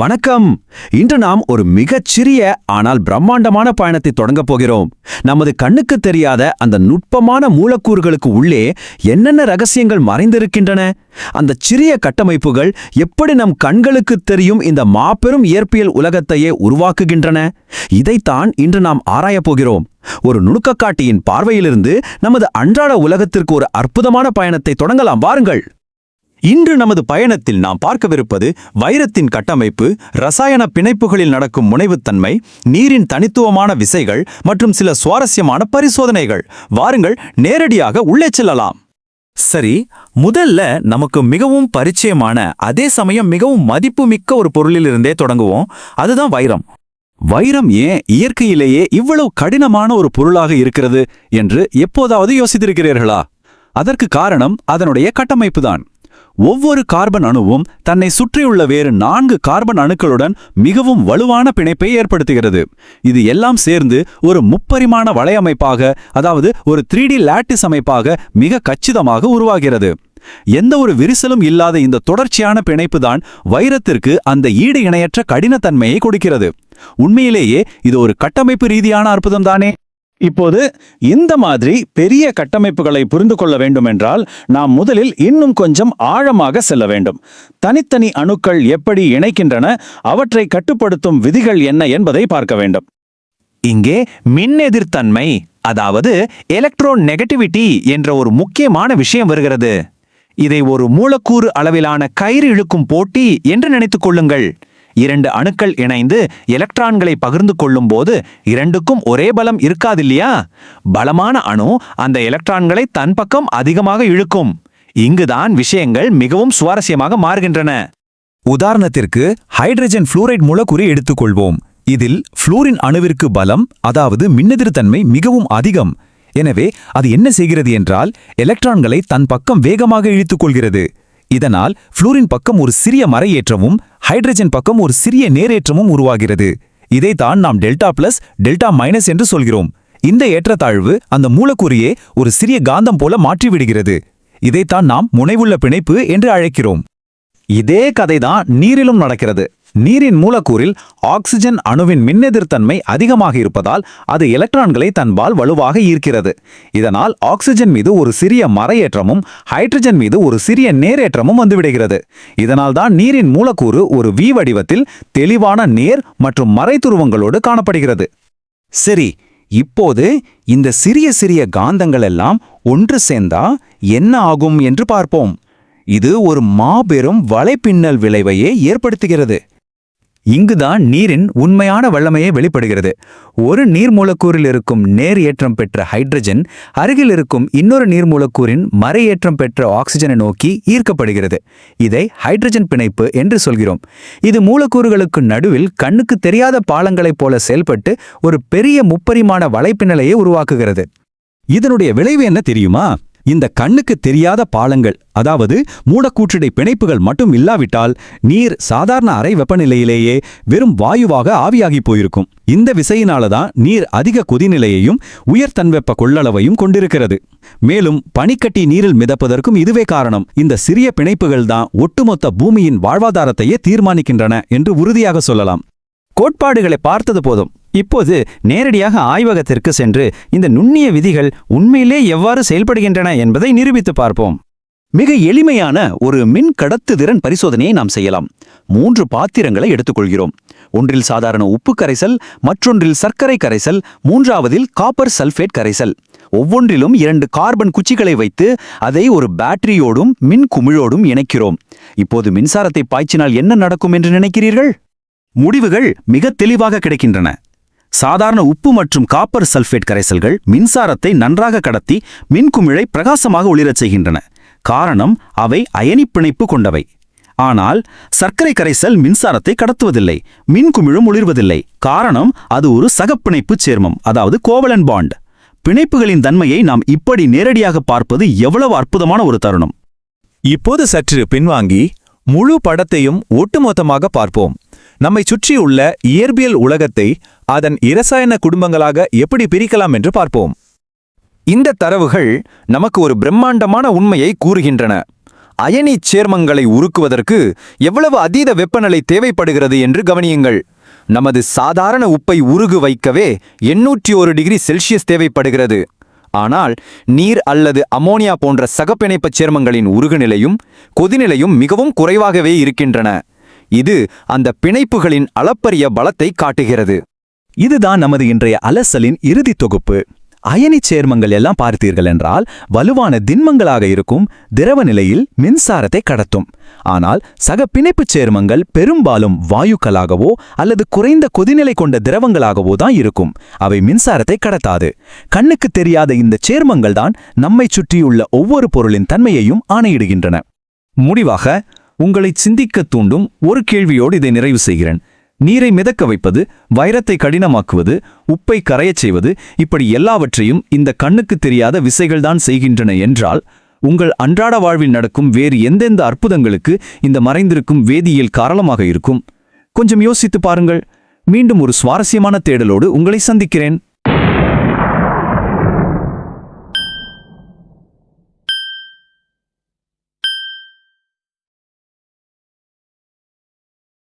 வணக்கம். இன்று நாம் ஒரு மிகச் சிறிய ஆனால் பிரம்மாண்டமான பயணத்தை தொடங்கப் போகிறோம். நமது கண்ணுக்கு தெரியாத அந்த நுட்பமான மூலக்கூறுகளுக்கு உள்ளே என்னென்ன ரகசியங்கள் மறைந்திருக்கின்றன? அந்த சிறிய கட்டமைப்புகள் எப்படி நம் கண்களுக்கு தெரியும் இந்த மாபெரும் இயற்பியல் உலகத்தையே உருவாக்குகின்றன? இதைத்தான் இன்று நாம் ஆராயப் போகிறோம். ஒரு நுணுக்கக்காட்டியின் பார்வையிலிருந்து நமது அன்றாட உலகத்திற்கு ஒரு அற்புதமான பயணத்தை தொடங்கலாம். வாருங்கள். இன்று நமது பயணத்தில் நாம் பார்க்கவிருப்பது வைரத்தின் கட்டமைப்பு, ரசாயன பிணைப்புகளில் நடக்கும் முனைவுத்தன்மை, நீரின் தனித்துவமான விசைகள் மற்றும் சில சுவாரஸ்யமான பரிசோதனைகள். வாருங்கள், நேரடியாக உள்ளே செல்லலாம். சரி, முதல்ல நமக்கு மிகவும் பரிச்சயமான அதே சமயம் மிகவும் மதிப்புமிக்க ஒரு பொருளிலிருந்தே தொடங்குவோம். அதுதான் வைரம். வைரம் ஏன் இயற்கையிலேயே இவ்வளவு கடினமான ஒரு பொருளாக இருக்கிறது என்று எப்போதாவது யோசித்திருக்கிறீர்களா? அதற்கு காரணம் அதனுடைய கட்டமைப்புதான். ஒவ்வொரு கார்பன் அணுவும் தன்னை சுற்றியுள்ள வேறு 4 கார்பன் அணுக்களுடன் மிகவும் வலுவான பிணைப்பை ஏற்படுத்துகிறது. இது எல்லாம் சேர்ந்து ஒரு முப்பரிமாண வலையமைப்பாக, அதாவது ஒரு 3D லாட்டிஸ் அமைப்பாக மிக கச்சிதமாக உருவாகிறது. எந்த ஒரு விரிசலும் இல்லாத இந்த தொடர்ச்சியான பிணைப்பு தான் வைரத்திற்கு அந்த ஈடு இணையற்ற கடினத்தன்மையை கொடுக்கிறது. உண்மையிலேயே இது ஒரு கட்டமைப்பு ரீதியான அற்புதம்தானே? இப்போது இந்த மாதிரி பெரிய கட்டமைப்புகளை புரிந்து கொள்ள வேண்டுமென்றால் நாம் முதலில் இன்னும் கொஞ்சம் ஆழமாக செல்ல வேண்டும். தனித்தனி அணுக்கள் எப்படி இணைக்கின்றன, அவற்றை கட்டுப்படுத்தும் விதிகள் என்ன என்பதை பார்க்க வேண்டும். இங்கே மின்னெதிர்த்தன்மை, அதாவது எலக்ட்ரோ நெகட்டிவிட்டி என்ற ஒரு முக்கியமான விஷயம் வருகிறது. இதை ஒரு மூலக்கூறு அளவிலான கயிறு இழுக்கும் போட்டி என்று நினைத்துக் கொள்ளுங்கள். 2 அணுக்கள் இணைந்து எலக்ட்ரான்களை பகிர்ந்து கொள்ளும் போது இரண்டுக்கும் ஒரே பலம் இருக்காதில்லையா? பலமான அணு அந்த எலக்ட்ரான்களை தன் பக்கம் அதிகமாக இழுக்கும். இங்குதான் விஷயங்கள் மிகவும் சுவாரஸ்யமாக மாறுகின்றன. உதாரணத்திற்கு ஹைட்ரஜன் புளூரைடு மூலக்கூறை எடுத்துக்கொள்வோம். இதில் புளூரின் அணுவிற்கு பலம், அதாவது மின்னெதிர்த்தன்மை மிகவும் அதிகம். எனவே அது என்ன செய்கிறது என்றால் எலக்ட்ரான்களை தன் பக்கம் வேகமாக இழுத்துக் கொள்கிறது. இதனால் புளூரின் பக்கம் ஒரு சிறிய மறையேற்றமும் ஹைட்ரஜன் பக்கம் ஒரு சிறிய நேரேற்றமும் உருவாகிறது. இதைத்தான் நாம் டெல்டா பிளஸ் டெல்டா மைனஸ் என்று சொல்கிறோம். இந்த ஏற்றத்தாழ்வு அந்த மூலக்கூறையே ஒரு சிறிய காந்தம் போல மாற்றிவிடுகிறது. இதைத்தான் நாம் முனைவுள்ள பிணைப்பு என்று அழைக்கிறோம். இதே கதைதான் நீரிலும் நடக்கிறது. நீரின் மூலக்கூறில் ஆக்சிஜன் அணுவின் மின்னெதிர்த்தன்மை அதிகமாக இருப்பதால் அது எலக்ட்ரான்களை தன்பால் வலுவாக ஈர்க்கிறது. இதனால் ஆக்சிஜன் மீது ஒரு சிறிய மறையேற்றமும் ஹைட்ரஜன் மீது ஒரு சிறிய நேரேற்றமும் வந்துவிடுகிறது. இதனால்தான் நீரின் மூலக்கூறு ஒரு வி வடிவத்தில் தெளிவான நேர் மற்றும் மறைத்துருவங்களோடு காணப்படுகிறது. சரி, இப்போது இந்த சிறிய சிறிய காந்தங்கள் எல்லாம் ஒன்று சேர்ந்தா என்ன ஆகும் என்று பார்ப்போம். இது ஒரு மாபெரும் வலைப்பின்னல் விளைவையே ஏற்படுத்துகிறது. இங்குதான் நீரின் உண்மையான வல்லமையை வெளிப்படுகிறது. ஒரு நீர் மூலக்கூறில் இருக்கும் நேர் ஏற்றம் பெற்ற ஹைட்ரஜன் அருகில் இருக்கும் இன்னொரு நீர் மூலக்கூறின் மறையேற்றம் பெற்ற ஆக்சிஜனை நோக்கி ஈர்க்கப்படுகிறது. இதை ஹைட்ரஜன் பிணைப்பு என்று சொல்கிறோம். இது மூலக்கூறுகளுக்கு நடுவில் கண்ணுக்கு தெரியாத பாலங்களைப் போல செயல்பட்டு ஒரு பெரிய முப்பரிமாண வலைப்பின்னலையே உருவாக்குகிறது. இதனுடைய விளைவு என்ன தெரியுமா? இந்த கண்ணுக்கு தெரியாத பாலங்கள், அதாவது மூலக்கூற்றிடை பிணைப்புகள் மட்டும் இல்லாவிட்டால் நீர் சாதாரண அறை வெப்பநிலையிலேயே வெறும் வாயுவாக ஆவியாகி போயிருக்கும். இந்த விசையினாலதான் நீர் அதிக கொதிநிலையையும் உயர் தன்வெப்ப கொள்ளளவையும் கொண்டிருக்கிறது. மேலும் பனிக்கட்டி நீரில் மிதப்பதற்கும் இதுவே காரணம். இந்த சிறிய பிணைப்புகள் தான் ஒட்டுமொத்த பூமியின் வாழ்வாதாரத்தையே தீர்மானிக்கின்றன என்று உறுதியாக சொல்லலாம். கோட்பாடுகளை பார்த்தது போதும். இப்போது நேரடியாக ஆய்வகத்திற்கு சென்று இந்த நுண்ணிய விதிகள் உண்மையிலே எவ்வாறு செயல்படுகின்றன என்பதை நிரூபித்து பார்ப்போம். மிக எளிமையான ஒரு மின் கடத்துதிறன் பரிசோதனையை நாம் செய்யலாம். 3 பாத்திரங்களை எடுத்துக்கொள்கிறோம். ஒன்றில் சாதாரண உப்பு கரைசல், மற்றொன்றில் சர்க்கரை கரைசல், மூன்றாவதில் காப்பர் சல்ஃபேட் கரைசல். ஒவ்வொன்றிலும் 2 கார்பன் குச்சிகளை வைத்து அதை ஒரு பேட்டரியோடும் மின் குமிழோடும் இணைக்கிறோம். இப்போது மின்சாரத்தை பாய்ச்சினால் என்ன நடக்கும் என்று நினைக்கிறீர்கள்? முடிவுகள் மிக தெளிவாக கிடைக்கின்றன. சாதாரண உப்பு மற்றும் காப்பர் சல்ஃபேட் கரைசல்கள் மின்சாரத்தை நன்றாக கடத்தி மின்குமிழை பிரகாசமாக ஒளிரச் செய்கின்றன. காரணம், அவை அயனி பிணைப்பு கொண்டவை. ஆனால் சர்க்கரை கரைசல் மின்சாரத்தை கடத்துவதில்லை, மின்குமிழும் ஒளிர்வதில்லை. காரணம், அது ஒரு சகப்பிணைப்பு சேர்மம், அதாவது கோவலன்ட் பாண்ட். பிணைப்புகளின் தன்மையை நாம் இப்படி நேரடியாக பார்ப்பது எவ்வளவு அற்புதமான ஒரு தருணம்! இப்போது சற்று பின்வாங்கி முழு படத்தையும் ஒட்டுமொத்தமாக பார்ப்போம். நம்மை சுற்றியுள்ள இயற்பியல் உலகத்தை அதன் இரசாயன குடும்பங்களாக எப்படி பிரிக்கலாம் என்று பார்ப்போம். இந்த தரவுகள் நமக்கு ஒரு பிரம்மாண்டமான உண்மையை கூறுகின்றன. அயனிச் சேர்மங்களை உருக்குவதற்கு எவ்வளவு அதீத வெப்பநிலை தேவைப்படுகிறது என்று கவனியுங்கள். நமது சாதாரண உப்பை உருகு வைக்கவே 801 டிகிரி செல்சியஸ் தேவைப்படுகிறது. ஆனால் நீர் அல்லது அமோனியா போன்ற சகப்பிணைப்புச் சேர்மங்களின் உருகுநிலையும் கொதிநிலையும் மிகவும் குறைவாகவே இருக்கின்றன. இது அந்த பிணைப்புகளின் அளப்பரிய பலத்தை காட்டுகிறது. இதுதான் நமது இன்றைய அலசலின் இறுதி தொகுப்பு. அயனிச் சேர்மங்கள் எல்லாம் பார்த்தீர்கள் என்றால் வலுவான திண்மங்களாக இருக்கும், திரவ நிலையில் மின்சாரத்தை கடத்தும். ஆனால் சக பிணைப்புச் சேர்மங்கள் பெரும்பாலும் வாயுக்களாகவோ அல்லது குறைந்த கொதிநிலை கொண்ட திரவங்களாகவோ தான் இருக்கும். அவை மின்சாரத்தை கடத்தாது. கண்ணுக்கு தெரியாத இந்த சேர்மங்கள் தான் நம்மை சுற்றியுள்ள ஒவ்வொரு பொருளின் தன்மையையும் ஆணையிடுகின்றன. முடிவாக உங்களை சிந்திக்க தூண்டும் ஒரு கேள்வியோடு இதை நிறைவு செய்கிறேன். நீரை மிதக்க வைப்பது, வைரத்தை கடினமாக்குவது, உப்பை கரையச் செய்வது, இப்படி எல்லாவற்றையும் இந்த கண்ணுக்கு தெரியாத விசைகள்தான் செய்கின்றன என்றால், உங்கள் அன்றாட வாழ்வில் நடக்கும் வேறு எந்தெந்த அற்புதங்களுக்கு இந்த மறைந்திருக்கும் வேதியியல் காரணமாக இருக்கும்? கொஞ்சம் யோசித்து பாருங்கள். மீண்டும் ஒரு சுவாரஸ்யமான தேடலோடு உங்களை சந்திக்கிறேன்.